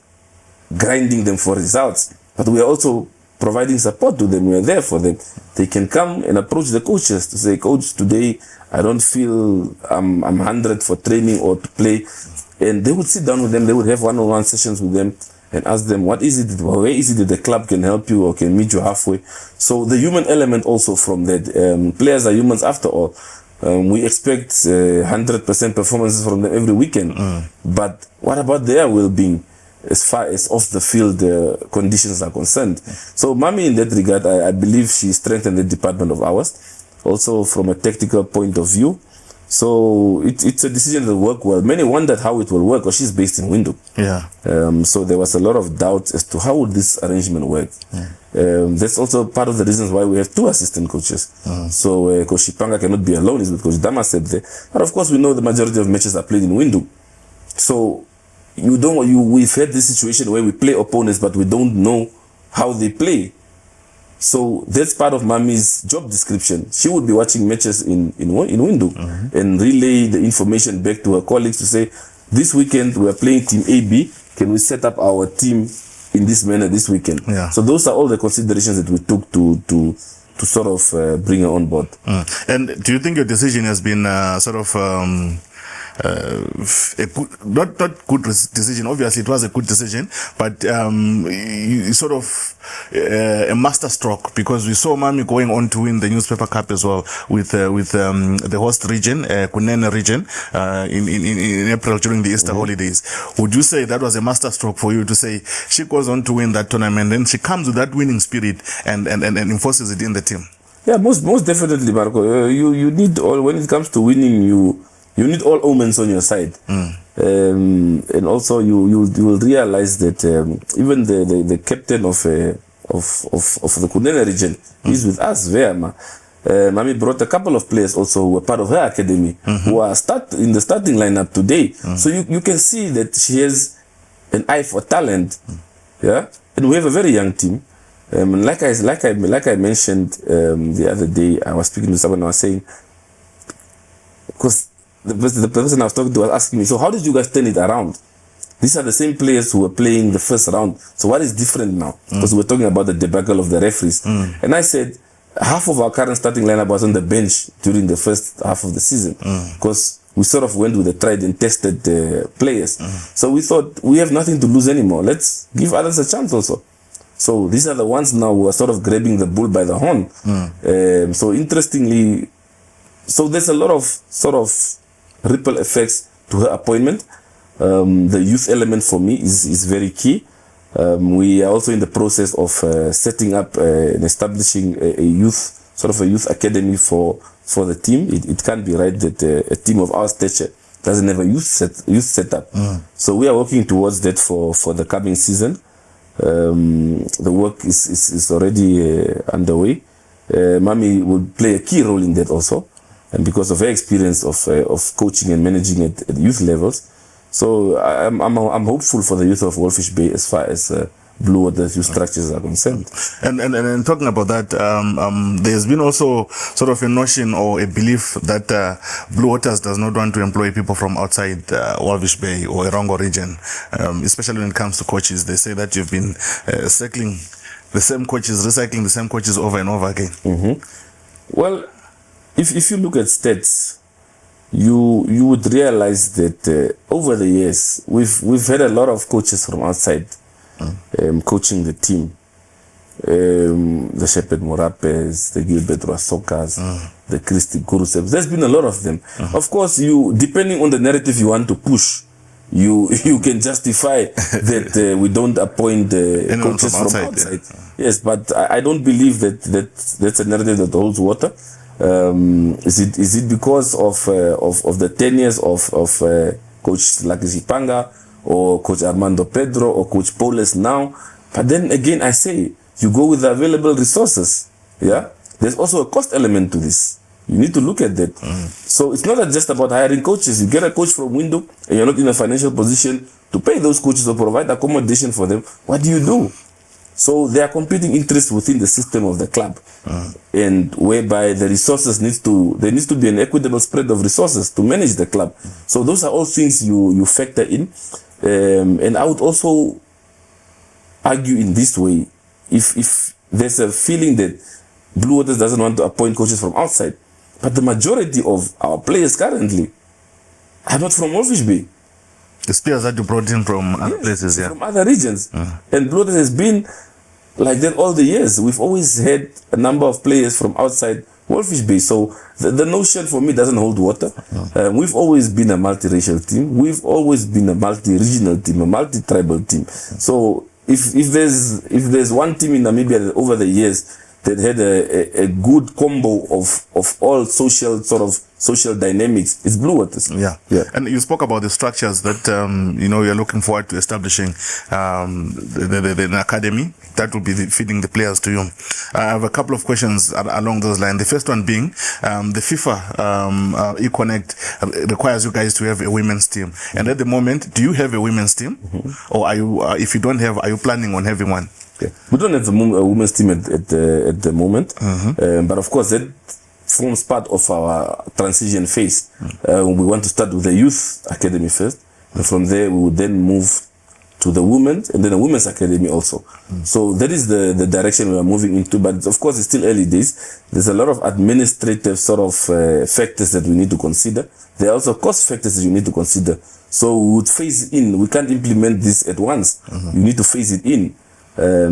grinding them for results, but we are also providing support to them. We are there for them. They can come and approach the coaches to say, Coach, today I don't feel I'm 100 for training or to play. and they would sit down with them. They would have one-on-one sessions with them and ask them, where is it that the club can help you or can meet you halfway? So the human element also from that. Players are humans after all. We expect 100% performances from them every weekend. But what about their well-being as far as off the field conditions are concerned? So Mami, in that regard, I believe she strengthened the department of ours, also from a tactical point of view. So it's a decision that will work well. Many wondered how it will work, because she's based in Windhoek. Yeah. So there was a lot of doubt as to how would this arrangement work. That's also part of the reasons why we have two assistant coaches. So Coach Shipanga cannot be alone, is with Coach Damasep there. But of course, we know the majority of matches are played in Windhoek. So we've had this situation where we play opponents, but we don't know how they play. So that's part of Mami's job description. She would be watching matches in Windhoek and relay the information back to her colleagues to say, this weekend we are playing team AB. Can we set up our team in this manner this weekend? Yeah. So those are all the considerations that we took to sort of bring her on board. And do you think your decision has been sort of a good, not good decision? Obviously, it was a good decision, but sort of a master stroke, because we saw Mami going on to win the newspaper cup as well with the host region, Kunene region, in April during the Easter holidays. Would you say that was a master stroke for you to say she goes on to win that tournament, and she comes with that winning spirit and enforces it in the team? Yeah, most definitely, Marco. You need all, when it comes to winning, you need all omens on your side. And also you will realize that even the captain of the Kunene region is with us there. Mami brought a couple of players also who were part of her academy, who are in the starting lineup today. So you can see that she has an eye for talent. Yeah, and we have a very young team. Like I mentioned the other day, I was speaking to someone, I was saying, because the person I was talking to was asking me, so how did you guys turn it around? These are the same players who were playing the first round. So what is different now? Because we're talking about the debacle of the referees. And I said, half of our current starting lineup was on the bench during the first half of the season. Because we sort of went with the tried and tested players. So we thought, we have nothing to lose anymore. Let's give others a chance also. So these are the ones now who are sort of grabbing the bull by the horn. So interestingly, so there's a lot of sort of ripple effects to her appointment. The youth element for me is very key. We are also in the process of setting up and establishing a youth academy for the team. It can't be right that a team of our stature doesn't have a youth setup. So we are working towards that for the coming season. The work is already underway. Mami will play a key role in that also, and because of her experience of coaching and managing at youth levels. So I'm hopeful for the youth of Walfish Bay as far as Blue Waters youth structures are concerned. And talking about that, there's been also sort of a notion or a belief that Blue Waters does not want to employ people from outside Walfish Bay or Erongo region, especially when it comes to coaches. They say that you've been recycling the same coaches over and over again. Well, if you look at stats, you would realize that over the years we've had a lot of coaches from outside coaching the team. The Shepherd Morapes, the Gilbert Rasokas, the Christy Kuruseps. There's been a lot of them. Of course, depending on the narrative you want to push, you can justify that we don't appoint coaches from outside. Yes, but I don't believe that's a narrative that holds water. Is it because of the tenures of Coach Lucky Panga or Coach Armando Pedro or Coach Paulus now? But then again, I say you go with the available resources. Yeah, there's also a cost element to this. You need to look at that. So it's not just about hiring coaches. You get a coach from Windhoek and you're not in a financial position to pay those coaches or provide accommodation for them. What do? So there are competing interests within the system of the club, and whereby the resources there needs to be an equitable spread of resources to manage the club. So those are all things you factor in, and I would also argue in this way: if there's a feeling that Blue Waters doesn't want to appoint coaches from outside, but the majority of our players currently are not from Walfish Bay. The players that you brought in from other places, yeah. From other regions. And Blue Waters has been like that all the years. We've always had a number of players from outside Wolfish Bay. So the notion for me doesn't hold water. We've always been a multiracial team. We've always been a multi-regional team, a multi-tribal team. So if there's one team in Namibia that over the years that had a good combo of all social dynamics, it's Blue Waters. Yeah. And you spoke about the structures that you're looking forward to establishing an academy that will be feeding the players to you. I have a couple of questions along those lines. The first one being the FIFA eConnect requires you guys to have a women's team, and at the moment, do you have a women's team, or are you? If you don't have, are you planning on having one? We don't have a women's team at the moment, but of course that forms part of our transition phase. We want to start with the youth academy first, and from there we will then move to the women's and then a women's academy also. So that is the direction we are moving into, but of course it's still early days. There's a lot of administrative sort of factors that we need to consider. There are also cost factors that you need to consider. So we would phase in. We can't implement this at once. You need to phase it in.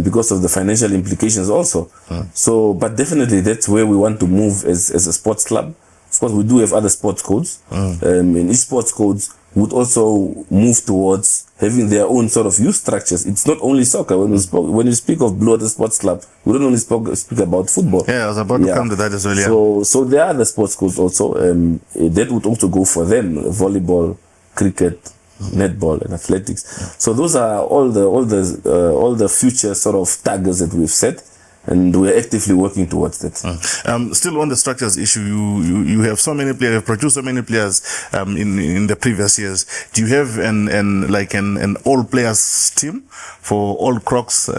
Because of the financial implications also. So, but definitely that's where we want to move as a sports club. Of course, we do have other sports codes. And each sports codes would also move towards having their own sort of youth structures. It's not only soccer. When you speak of Blue Water Sports Club, we don't only speak about football. Yeah, I was about to come to that as well. Yeah. So there are the sports codes also. That would also go for them: volleyball, cricket, netball, and athletics. So those are all the future sort of targets that we've set, and we're actively working towards that. Still on the structures issue, you have so many players, produced so many players in the previous years. Do you have an all players team for all Crocs?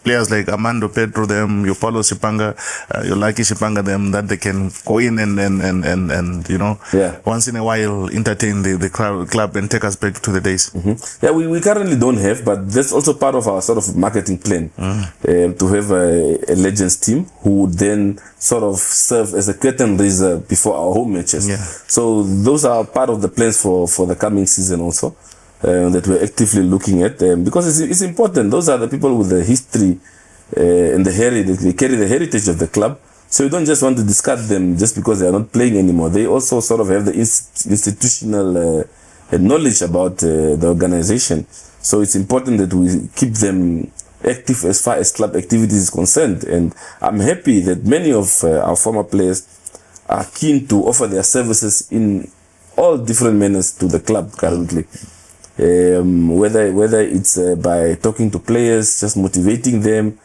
Players like Armando Pedro, them, your Paulo Shipanga, your Lucky Shipanga, them, that they can go in and once in a while entertain the club and take us back to the days. Yeah, we currently don't have, but that's also part of our sort of marketing plan, to have a legends team who would then sort of serve as a curtain raiser before our home matches. So those are part of the plans for the coming season also. That we're actively looking at, because it's important. Those are the people with the history and the heritage. They carry the heritage of the club. So you don't just want to discard them just because they are not playing anymore. They also sort of have the institutional knowledge about the organization. So it's important that we keep them active as far as club activities is concerned. And I'm happy that many of our former players are keen to offer their services in all different manners to the club currently. Whether it's by talking to players, just motivating them,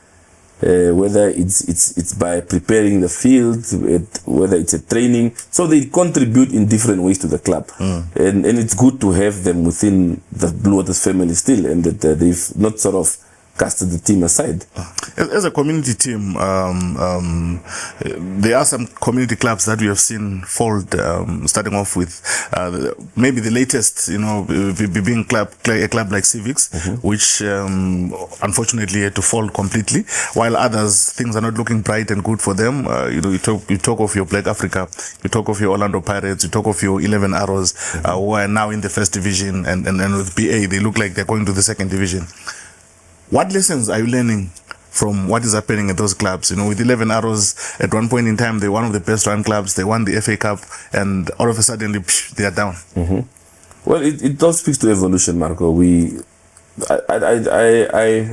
whether it's by preparing the field, whether it's a training. So they contribute in different ways to the club, and it's good to have them within the Blue Waters family still, and that they've not sort of casted the team aside. As a community team, there are some community clubs that we have seen fold, starting off with maybe the latest, being a club like Civics, which unfortunately had to fall completely, while others, things are not looking bright and good for them. You talk of your Black Africa, you talk of your Orlando Pirates, you talk of your 11 Arrows, who are now in the first division, and with BA, they look like they're going to the second division. What lessons are you learning from what is happening at those clubs? With 11 Arrows, at one point in time, they're one of the best run clubs. They won the FA Cup, and all of a sudden, they are down. Well, it all speaks to evolution, Marco.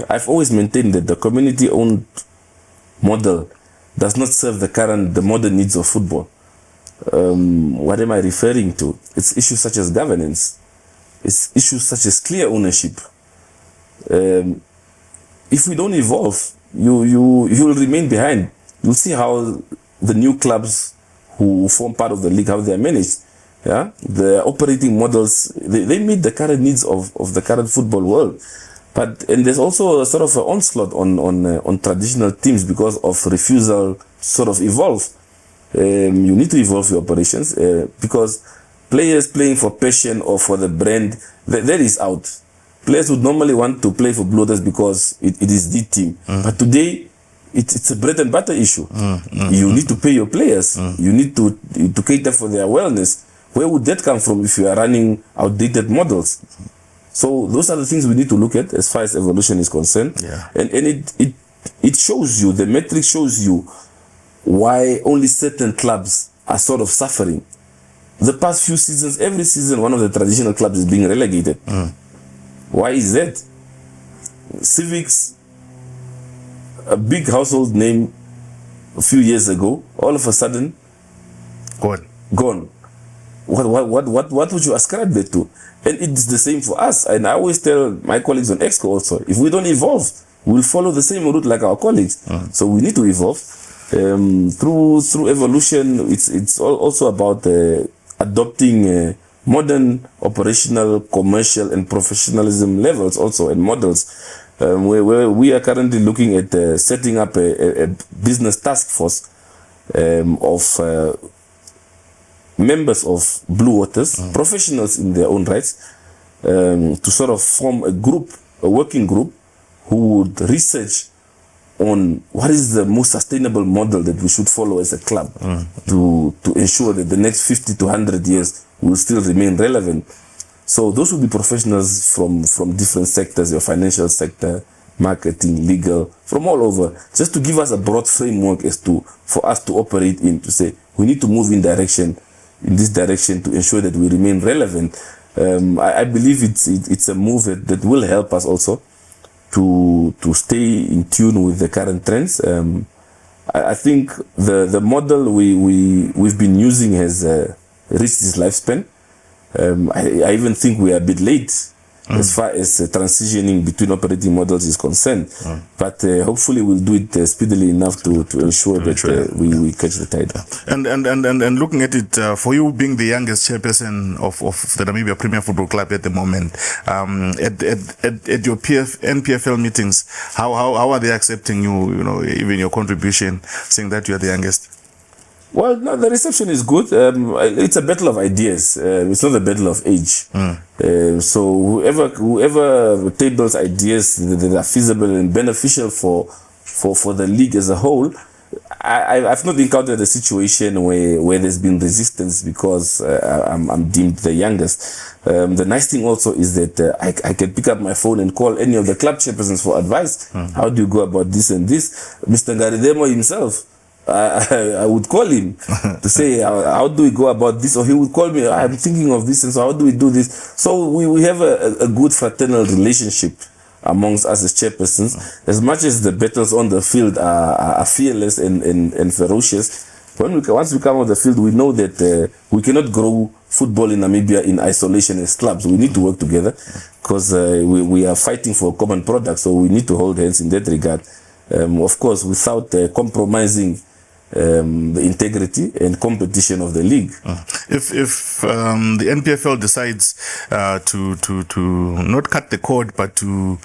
I've always maintained that the community-owned model does not serve the modern needs of football. What am I referring to? It's issues such as governance. It's issues such as clear ownership. If we don't evolve, you will remain behind. You'll see how the new clubs who form part of the league, how they are managed. Yeah, the operating models, they meet the current needs of the current football world. And there's also a sort of an onslaught on traditional teams because of refusal to sort of evolve. You need to evolve your operations because players playing for passion or for the brand, that is out. Players would normally want to play for Blue Waters because it is the team. But today, it's a bread and butter issue. You need to pay your players. You need to cater for their wellness. Where would that come from if you are running outdated models? So those are the things we need to look at as far as evolution is concerned. Yeah. And it shows you, the metric shows you why only certain clubs are sort of suffering. The past few seasons, every season, one of the traditional clubs is being relegated. Why is that? Civics, a big household name a few years ago, all of a sudden, gone. What would you ascribe that to? And it's the same for us. And I always tell my colleagues on Exco also, if we don't evolve, we'll follow the same route like our colleagues. So we need to evolve. Through evolution, it's also about adopting modern operational, commercial, and professionalism levels also and models. Where we are currently looking at setting up a business task force of members of Blue Waters, professionals in their own rights, to sort of form a working group who would research on what is the most sustainable model that we should follow as a club to ensure that the next 50 to 100 years will still remain relevant. So those will be professionals from different sectors, your financial sector, marketing, legal, from all over, just to give us a broad framework for us to operate in, to say we need to move in this direction to ensure that we remain relevant. I believe it's a move that will help us also to stay in tune with the current trends. I think the model we've been using has reached its lifespan. I even think we are a bit late as far as transitioning between operating models is concerned. But hopefully we'll do it speedily enough to ensure that we catch the tide. And looking at it, for you being the youngest chairperson of the Namibia Premier Football Club at the moment, at your NPFL meetings, how are they accepting you, even your contribution, saying that you are the youngest? Well, no, the reception is good. It's a battle of ideas. It's not a battle of age. So whoever tables ideas that are feasible and beneficial for the league as a whole, I've not encountered a situation where there's been resistance because I'm deemed the youngest. The nice thing also is that I can pick up my phone and call any of the club chairpersons for advice. How do you go about this and this? Mr. Garidemo himself, I would call him to say, how do we go about this? Or he would call me, I'm thinking of this, and so how do we do this? So we have a good fraternal relationship amongst us as chairpersons. As much as the battles on the field are fearless and ferocious, once we come on the field, we know that we cannot grow football in Namibia in isolation as clubs. We need to work together because we are fighting for a common product, so we need to hold hands in that regard. Of course, without compromising the integrity and competition of the league. If the NPFL decides to not cut the cord, but to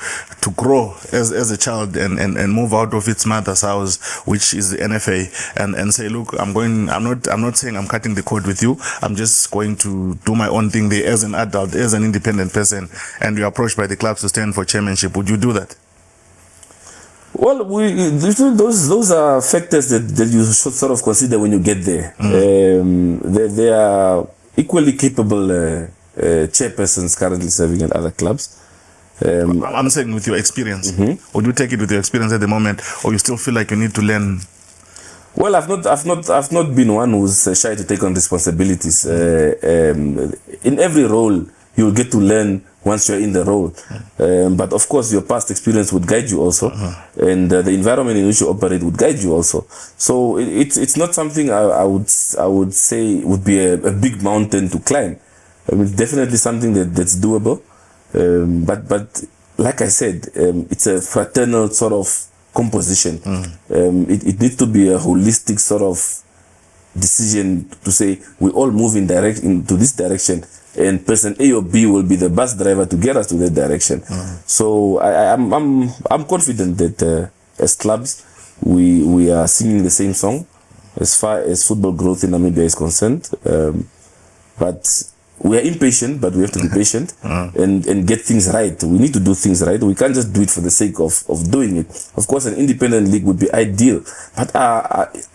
grow as a child and move out of its mother's house, which is the NFA, and say, look, I'm not saying I'm cutting the cord with you. I'm just going to do my own thing there as an adult, as an independent person, and you're approached by the clubs to stand for chairmanship. Would you do that? Well, those are factors that you should sort of consider when you get there. They are equally capable chairpersons currently serving at other clubs. I'm saying with your experience. Would you take it with your experience at the moment, or you still feel like you need to learn? Well, I've not been one who's shy to take on responsibilities. In every role, you'll get to learn once you're in the role. But of course, your past experience would guide you also, and the environment in which you operate would guide you also. So it's not something I would say would be a big mountain to climb. I mean, definitely something that's doable. But like I said, it's a fraternal sort of composition. It needs to be a holistic sort of decision to say we all move into this direction, and person A or B will be the bus driver to get us to that direction. So I'm confident that as clubs we are singing the same song as far as football growth in Namibia is concerned. But we are impatient, but we have to be patient and get things right. We need to do things right. We can't just do it for the sake of doing it. Of course, an independent league would be ideal, but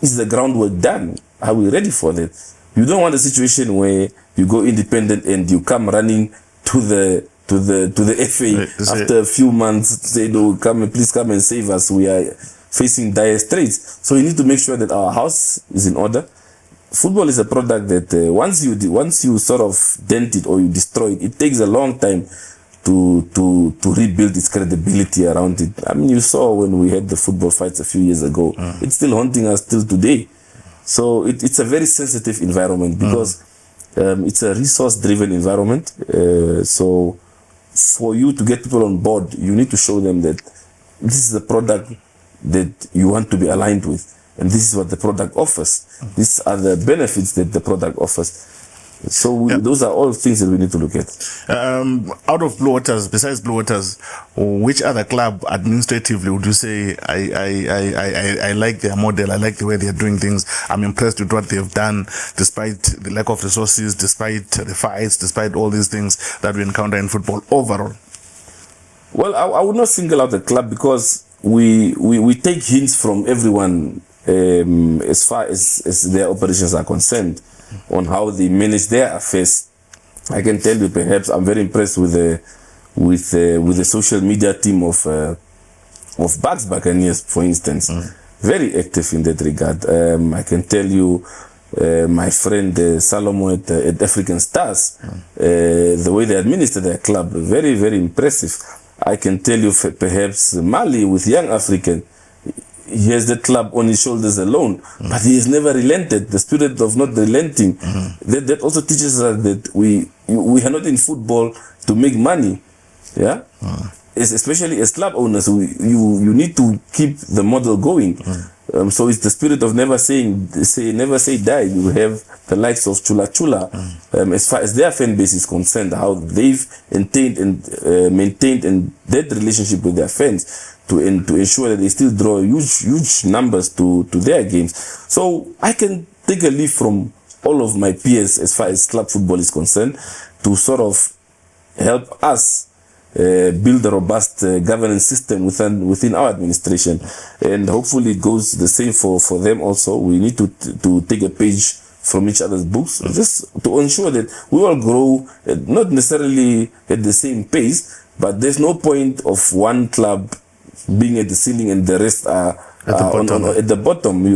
is the groundwork done? Are we ready for that? You don't want a situation where you go independent and you come running to the FA after a few months to say, no, please come and save us. We are facing dire straits. So you need to make sure that our house is in order. Football is a product that once you sort of dent it or you destroy it, it takes a long time to rebuild its credibility around it. I mean, you saw when we had the football fights a few years ago. It's still haunting us till today. So it's a very sensitive environment because it's a resource-driven environment. So for you to get people on board, you need to show them that this is the product that you want to be aligned with. And this is what the product offers. These are the benefits that the product offers. So those are all things that we need to look at. Out of Blue Waters, besides Blue Waters, which other club administratively would you say I like their model, I like the way they're doing things, I'm impressed with what they've done despite the lack of resources, despite the fights, despite all these things that we encounter in football overall? Well, I would not single out the club because we take hints from everyone as far as their operations are concerned on how they manage their affairs. I can tell you, perhaps I'm very impressed with the social media team of Bucks Buccaneers, for instance. Very active in that regard. I can tell you, my friend Salomo at African Stars, the way they administer their club, very, very impressive. I can tell you, perhaps Mali with Young African, he has that club on his shoulders alone, but he has never relented. The spirit of not relenting. That also teaches us that we are not in football to make money. Yeah, especially as club owners, you need to keep the model going. So it's the spirit of never say die. You have the likes of Chula Chula, as far as their fan base is concerned, how they've maintained and that relationship with their fans to ensure that they still draw huge numbers to their games. So I can take a leaf from all of my peers as far as club football is concerned to sort of help us build a robust governance system within our administration, and hopefully it goes the same for them also. We need to take a page from each other's books, just to ensure that we all grow, not necessarily at the same pace, but there's no point of one club being at the ceiling and the rest are at the bottom.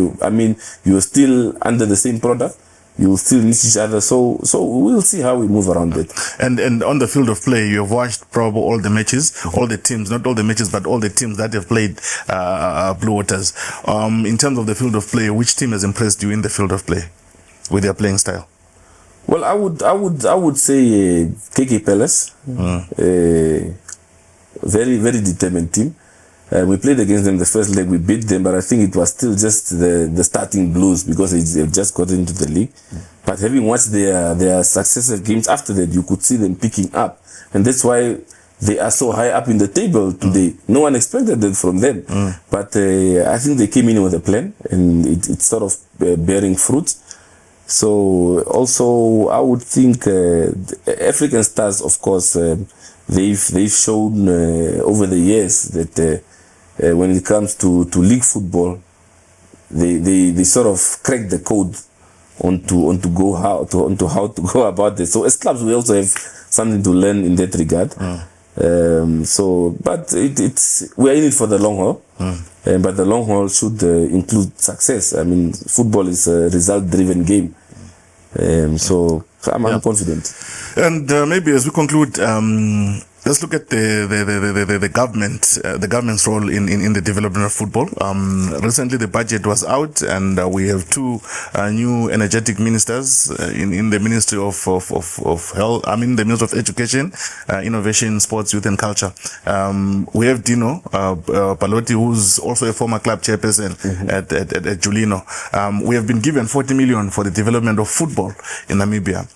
You're still under the same product. You still need each other, so we'll see how we move around it. And on the field of play, you have watched probably all the matches, all the teams, not all the matches, but all the teams that have played Blue Waters. In terms of the field of play, which team has impressed you in the field of play with their playing style? Well, I would say KK Palace, very, very determined team. We played against them the first leg, we beat them, but I think it was still just the starting blues because they've just got into the league. But having watched their successive games after that, you could see them picking up. And that's why they are so high up in the table today. No one expected that from them. But I think they came in with a plan, and it's sort of bearing fruit. So also, I would think African Stars, of course, they've shown over the years that when it comes to league football, they sort of crack the code onto how to go about this. So as clubs, we also have something to learn in that regard. But we are in it for the long haul. But the long haul should include success. I mean, football is a result-driven game. So I'm confident. And maybe as we conclude, let's look at the government's role in the development of football. Recently, the budget was out, and we have two new energetic ministers in the Ministry of Health. I mean, the Ministry of Education, Innovation, Sports, Youth, and Culture. We have Dino Palotti, who's also a former club chairperson at Julino. We have been given 40 million for the development of football in Namibia.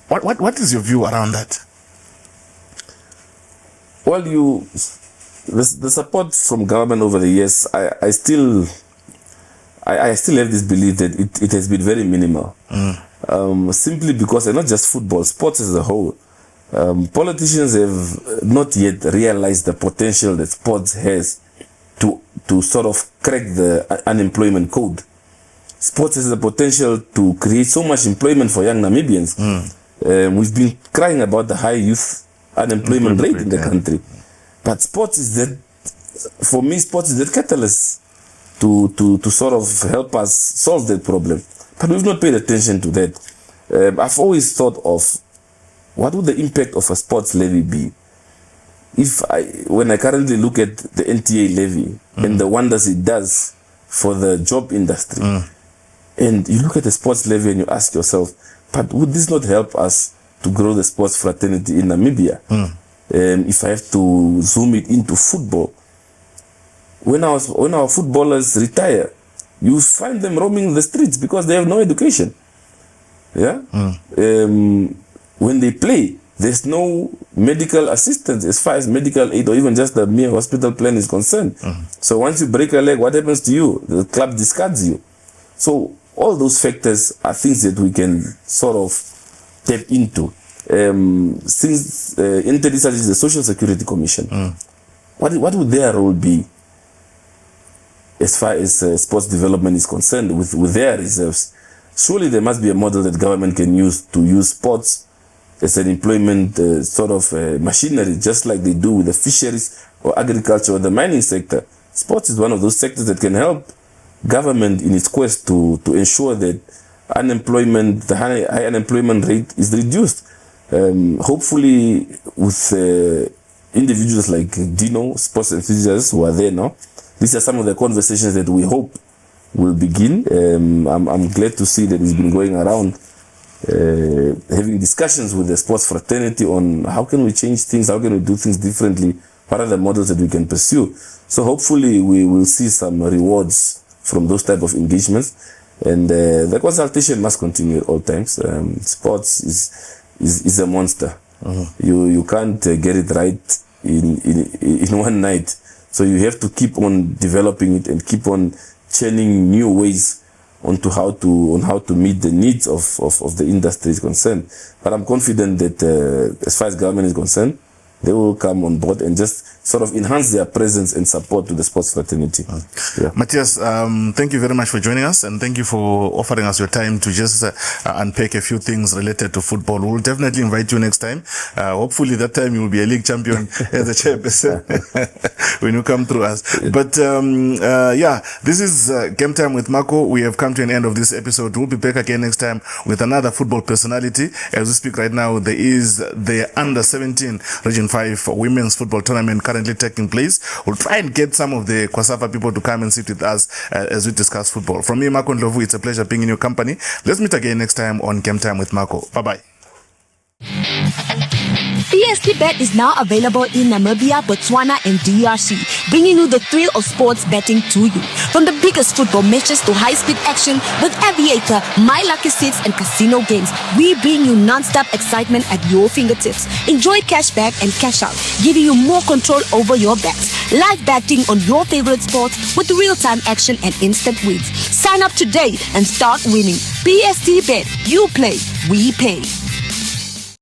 What is your view around that? Well, the support from government over the years, I still have this belief that it has been very minimal. Simply because, and not just football, sports as a whole, politicians have not yet realized the potential that sports has to sort of crack the unemployment code. sports has the potential to create so much employment for young Namibians. We've been crying about the high youth unemployment rate in the country. But sports is that, for me, sports is that catalyst to sort of help us solve that problem. But we've not paid attention to that. I've always thought of what would the impact of a sports levy be? When I currently look at the NTA levy and the wonders it does for the job industry, and you look at the sports levy and you ask yourself, but would this not help us to grow the sports fraternity in Namibia? If I have to zoom it into football, when our footballers retire, you find them roaming the streets because they have no education. Yeah. When they play, there's no medical assistance as far as medical aid or even just the mere hospital plan is concerned. So once you break a leg, what happens to you? The club discards you. So all those factors are things that we can sort of tap into. Since NTD is the Social Security Commission, what would their role be as far as sports development is concerned with their reserves? Surely there must be a model that government can use to use sports as an employment sort of machinery, just like they do with the fisheries or agriculture or the mining sector. Sports is one of those sectors that can help government in its quest to ensure that unemployment, the high unemployment rate is reduced. Hopefully with individuals like Dino, sports enthusiasts who are there now, these are some of the conversations that we hope will begin. I'm glad to see that it's been going around, having discussions with the sports fraternity on how can we change things, how can we do things differently, what are the models that we can pursue. So hopefully we will see some rewards from those type of engagements, and the consultation must continue at all times. Sports is a monster. You can't get it right in one night, so you have to keep on developing it and keep on churning new ways on how to meet the needs of the industry is concerned. But I'm confident that as far as government is concerned, they will come on board and just sort of enhance their presence and support to the sports fraternity. Matthias, thank you very much for joining us, and thank you for offering us your time to just unpack a few things related to football. We'll definitely invite you next time. Hopefully that time you will be a league champion as a chairperson when you come through us. But this is Game Time with Marco. We have come to an end of this episode. We'll be back again next time with another football personality. As we speak right now, there is the Under-17 Region 5 Women's Football Tournament currently taking place. We'll try and get some of the Kwasafa people to come and sit with us as we discuss football. From me, Marco Ndlovu, it's a pleasure being in your company. Let's meet again next time on Game Time with Marco. Bye-bye. PST Bet is now available in Namibia, Botswana, and DRC, bringing you the thrill of sports betting to you. From the biggest football matches to high-speed action with Aviator, My Lucky Six, and casino games, we bring you non-stop excitement at your fingertips. Enjoy cashback and cash out, giving you more control over your bets. Live betting on your favorite sports with real-time action and instant wins. Sign up today and start winning. PST Bet, you play, we pay.